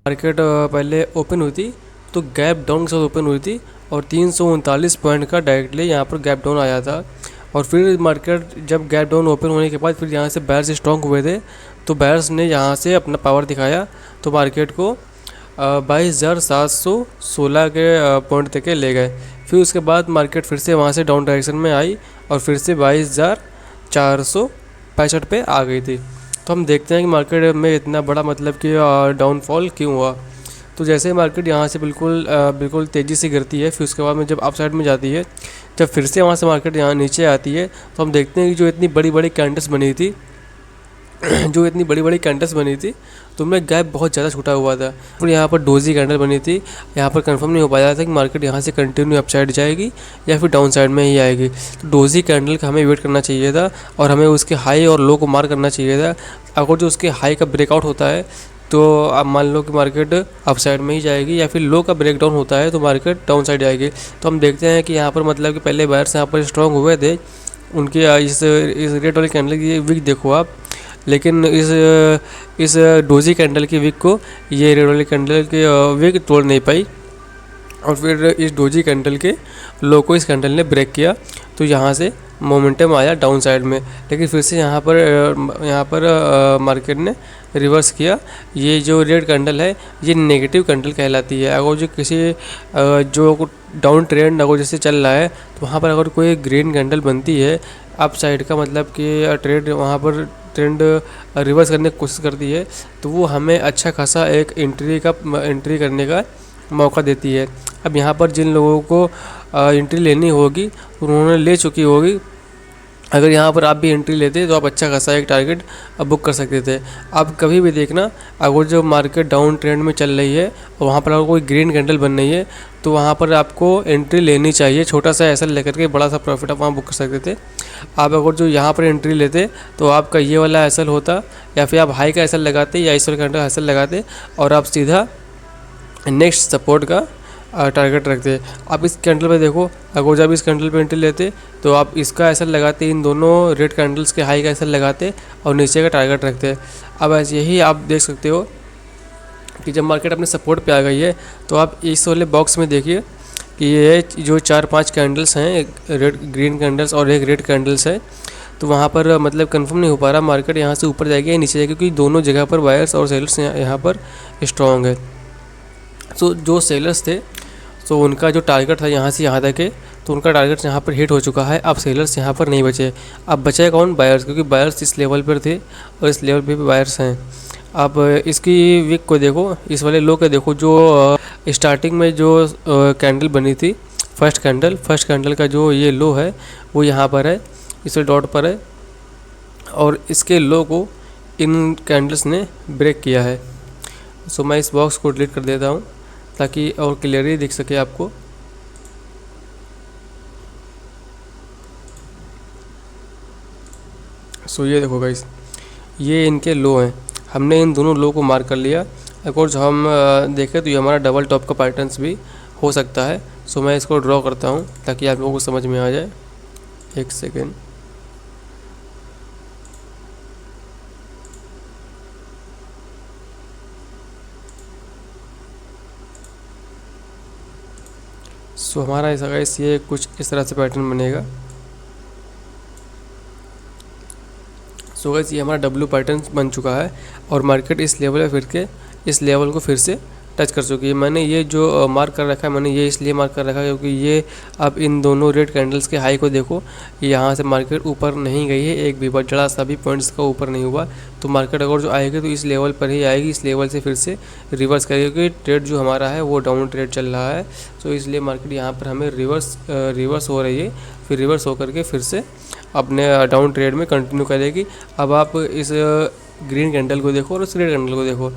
Market पहले open हुई थी तो गैप डाउन के साथ ओपन हुई थी और 339 पॉइंट का डायरेक्टली यहाँ पर गैप डाउन आया था। और फिर मार्केट जब गैप डाउन ओपन होने के बाद फिर यहाँ से बायर्स स्ट्रॉन्ग हुए थे, तो बायर्स ने यहाँ से अपना पावर दिखाया, तो मार्केट को 22,716 के पॉइंट तक ले गए। फिर उसके बाद मार्केट फिर से वहाँ से डाउन डायरेक्शन में आई और फिर से 22,465 पे आ गई थी। तो हम देखते हैं कि मार्केट में इतना बड़ा मतलब कि डाउनफॉल क्यों हुआ। तो जैसे मार्केट यहाँ से बिल्कुल तेज़ी से गिरती है, फिर उसके बाद में जब अप साइड में जाती है, जब फिर से वहाँ से मार्केट यहाँ नीचे आती है, तो हम देखते हैं कि जो इतनी बड़ी बड़ी कैंडल्स बनी थी जो इतनी बड़ी बड़ी कैंडल्स बनी थी, तो उनमें गैप बहुत ज़्यादा छूटा हुआ था। फिर यहाँ पर डोजी कैंडल बनी थी, यहाँ पर कंफर्म नहीं हो पाया था कि मार्केट यहाँ से कंटिन्यू अप साइड जाएगी या फिर डाउन साइड में ही आएगी। तो डोजी कैंडल का हमें वेट करना चाहिए था और हमें उसके हाई और लो को मार्क करना चाहिए था। अगर जो उसके हाई का ब्रेकआउट होता है तो आप मान लो कि मार्केट अप साइड में ही जाएगी, या फिर लो का ब्रेकडाउन होता है तो मार्केट डाउन साइड जाएगी। तो हम देखते हैं कि यहाँ पर मतलब कि पहले बायर्स यहाँ पर स्ट्रॉन्ग हुए थे, उनके इस रेड वाले कैंडल की विक देखो आप, लेकिन इस डोजी कैंडल की विक को ये रेड वाली कैंडल की विक तोड़ नहीं पाई और फिर इस डोजी कैंडल के लो को इस कैंडल ने ब्रेक किया, तो यहाँ से मोमेंटम आया डाउन साइड में। लेकिन फिर से यहाँ पर मार्केट ने रिवर्स किया। ये जो रेड कैंडल है ये नेगेटिव कैंडल कहलाती है। अगर जो किसी जो डाउन ट्रेंड अगर जैसे चल रहा है, तो वहाँ पर अगर कोई ग्रीन कैंडल बनती है अप साइड का, मतलब कि ट्रेंड वहाँ पर ट्रेंड रिवर्स करने की कोशिश करती है, तो वो हमें अच्छा खासा एक एंट्री करने का मौका देती है। अब यहाँ पर जिन लोगों को एंट्री लेनी होगी उन्होंने ले चुकी होगी। अगर यहाँ पर आप भी एंट्री लेते तो आप अच्छा खासा एक टारगेट बुक कर सकते थे। अब कभी भी देखना, अगर जो मार्केट डाउन ट्रेंड में चल रही है और वहाँ पर अगर कोई ग्रीन कैंडल बन रही है, तो वहाँ पर आपको एंट्री लेनी चाहिए। छोटा सा ऐसा लेकर के बड़ा सा प्रॉफिट आप वहाँ बुक कर सकते थे। आप अगर जो यहाँ पर एंट्री लेते तो आपका ये वाला एसल होता, या फिर आप हाई का एसल लगाते या इस वाले कैंडल का एसल लगाते और आप सीधा नेक्स्ट सपोर्ट का टारगेट रखते हैं। आप इस कैंडल पे देखो, अगर जब इस कैंडल पे एंट्री लेते तो आप इसका एसल लगाते, इन दोनों रेड कैंडल्स के हाई का एसल लगाते और नीचे का टारगेट रखते। अब ऐसे यही आप देख सकते हो कि जब मार्केट अपने सपोर्ट पे आ गई है, तो आप इस वाले बॉक्स में देखिए कि ये जो 4-5 कैंडल्स हैं, एक रेड ग्रीन कैंडल्स और एक रेड कैंडल्स है, तो वहाँ पर मतलब कंफर्म नहीं हो पा रहा मार्केट यहाँ से ऊपर जाएगी या नीचे जाएगी, क्योंकि दोनों जगह पर बायर्स और सेलर्स यहाँ पर स्ट्रॉन्ग है। तो जो सेलर्स थे, तो उनका जो टारगेट था यहाँ से यहाँ तक है, तो उनका टारगेट यहाँ पर हिट हो चुका है। अब सेलर्स यहाँ पर नहीं बचे। अब बचे कौन? बायर्स, क्योंकि बायर्स इस लेवल पर थे और इस लेवल पे भी बायर्स हैं। अब इसकी विक को देखो, इस वाले लो के देखो, जो स्टार्टिंग में जो कैंडल बनी थी, फर्स्ट कैंडल का जो ये लो है वो यहाँ पर है, इस डॉट पर है, और इसके लो को इन कैंडल्स ने ब्रेक किया है। सो मैं इस बॉक्स को डिलीट कर देता हूँ ताकि और क्लियरली दिख सके आपको। सो ये देखो गाइस, ये इनके लो हैं, हमने इन दोनों लो को मार्क कर लिया। अगर जो हम देखें तो ये हमारा डबल टॉप का पैटर्न्स भी हो सकता है। सो मैं इसको ड्रॉ करता हूँ ताकि आप लोगों को समझ में आ जाए। एक सेकेंड। सो हमारा ऐसा गाइस ये कुछ इस तरह से पैटर्न बनेगा। सो गाइस ये हमारा डब्ल्यू पैटर्न बन चुका है और मार्केट इस लेवल पे फिर के इस लेवल को फिर से टच कर चुकी है। मैंने ये जो मार्क कर रखा है, मैंने ये इसलिए मार्क कर रखा है क्योंकि ये अब इन दोनों रेड कैंडल्स के हाई को देखो, यहाँ से मार्केट ऊपर नहीं गई है, एक भी बड़ा सा भी पॉइंट्स का ऊपर नहीं हुआ। तो मार्केट अगर जो आएगी तो इस लेवल पर ही आएगी, इस लेवल से फिर से रिवर्स करेगी, क्योंकि ट्रेड जो हमारा है वो डाउन ट्रेड चल रहा है। तो इसलिए मार्केट यहाँ पर हमें रिवर्स हो रही है, फिर रिवर्स होकर के फिर से अपने डाउन ट्रेड में कंटिन्यू करेगी। अब आप इस ग्रीन कैंडल को देखो और इस रेड कैंडल को देखो।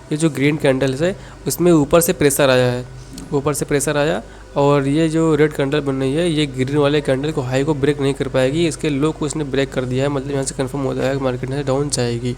ये जो ग्रीन कैंडल्स है उसमें ऊपर से प्रेशर आया है, ऊपर से प्रेशर आया, और ये जो रेड कैंडल बन रही है ये ग्रीन वाले कैंडल को हाई को ब्रेक नहीं कर पाएगी, इसके लो को इसने ब्रेक कर दिया है। मतलब यहाँ से कंफर्म हो जाएगा कि मार्केट यहाँ से डाउन जाएगी।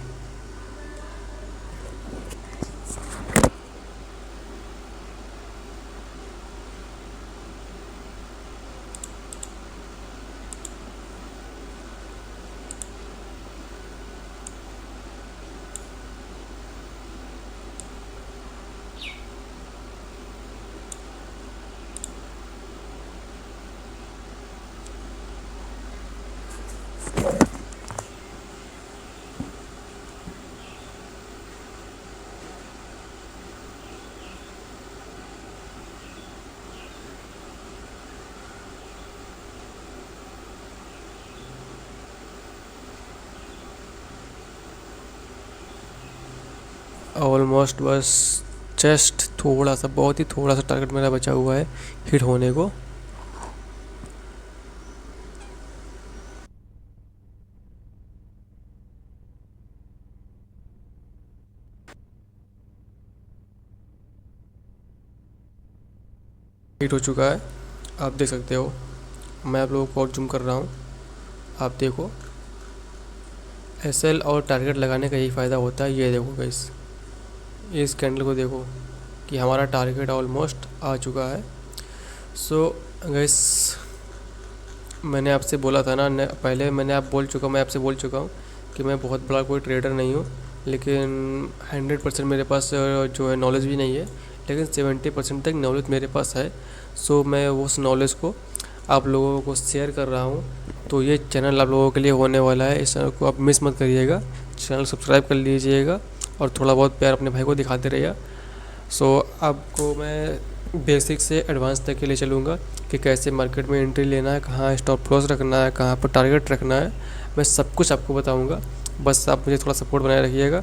ऑलमोस्ट बस जस्ट थोड़ा सा, बहुत ही थोड़ा सा टारगेट मेरा बचा हुआ है हिट होने को। हिट हो चुका है, आप देख सकते हो। मैं आप लोगों को और जूम कर रहा हूँ, आप देखो। एसएल और टारगेट लगाने का यही फ़ायदा होता है। ये देखो गाइस, इस कैंडल को देखो कि हमारा टारगेट ऑलमोस्ट आ चुका है। सो गाइस, मैंने आपसे बोला था ना, पहले मैं आपसे बोल चुका हूँ कि मैं बहुत बड़ा कोई ट्रेडर नहीं हूँ, लेकिन 100% मेरे पास जो है नॉलेज भी नहीं है, लेकिन 70% तक नॉलेज मेरे पास है। सो मैं उस नॉलेज को आप लोगों को शेयर कर रहा हूँ। तो ये चैनल आप लोगों के लिए होने वाला है, इस चैनल को आप मिस मत करिएगा। चैनल सब्सक्राइब कर लीजिएगा और थोड़ा बहुत प्यार अपने भाई को दिखाते रहिएगा। सो आपको मैं बेसिक से एडवांस तक के लिए चलूँगा कि कैसे मार्केट में एंट्री लेना है, कहाँ स्टॉप लॉस रखना है, कहाँ पर टारगेट रखना है, मैं सब कुछ आपको बताऊँगा। बस आप मुझे थोड़ा सपोर्ट बनाए रखिएगा।